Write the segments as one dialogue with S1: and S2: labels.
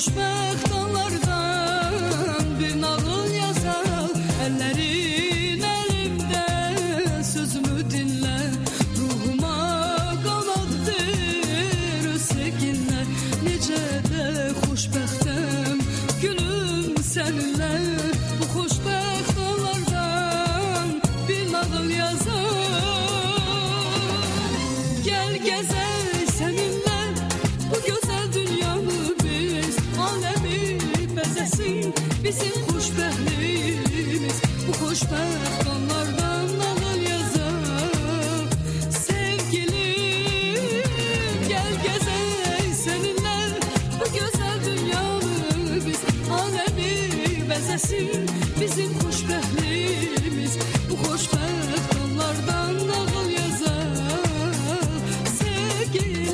S1: xoşbəxt anlardan bir nağıl yazar. Əllərin əlimdə sözümü dinlə, ruhuma qanad ver öz sevginlə. Necə də xoşbəxtəm günüm səninlə, bu xoşbəxt anlardan bir nağıl yazar. Gəl gəzək səninlə bu gözəl dünyanı biz, aləmi bəzəsin bizim xoşbəxtliyimiz. Bu xoşbəxt anlardan nağıl yazar. Sevgilim, gəl gəzək səninlə bu gözəl dünyanı biz, aləmi bəzəsin bizim xoşbəxtliyimiz. Bu xoşbəxt anlardan nağıl yazar. Sevgilim.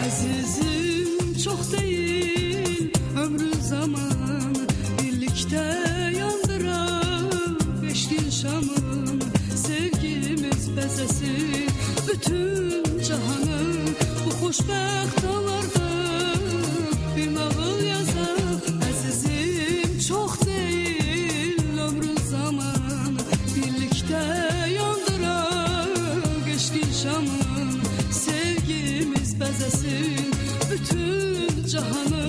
S1: Əzizim çox deyil ömrü zaman, birlikdə yandıraq eşqin şamın. Sevgimiz bəzəsin bütün cahanı, bu xoşbəxt anlardan bir nağıl yazaq. Əzizim çox deyil ömrü zaman, birlikdə yandıraq eşqin şamın. Sevgimiz bəzəsin bütün cahanı,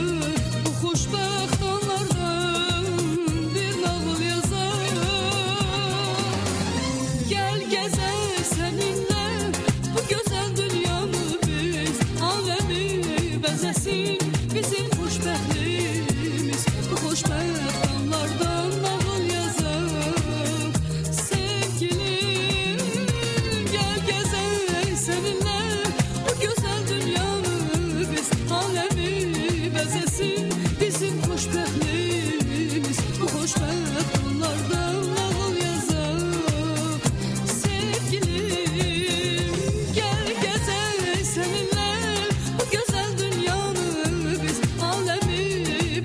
S1: bu xoşbəxt anlardan bir nağıl yazar. Gəl gəzək səninlə bu gözəl dünyanı biz, aləmi bəzəsin bizim xoşbəxtliyimiz. Bu xoşbəxt anlardan nağıl yazar. Sevgilim, gəl gəzək səninlə bu gözəl dünyanı biz, aləmi bəzəsin bizim xoşbəxtliyimiz. Bu xoşbəxt anlardan nağıl yazar. Sevgilim, gəl gəzək səninlə bu gözəl dünyanı biz, aləmi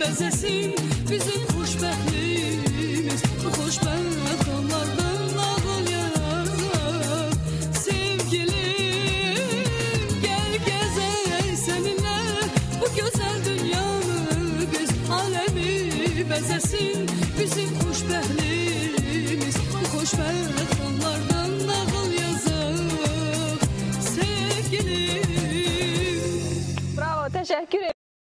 S1: bəzəsin bizim xoşbəxtliyimiz. Bu xoşbəxt anlardan nağıl yazar. Sevgilim, gəl gəzək səninlə bu gözəl dünyanı biz, aləmi bəzəsin bizim xoşbəxtliyimiz. Bu xoşbəxt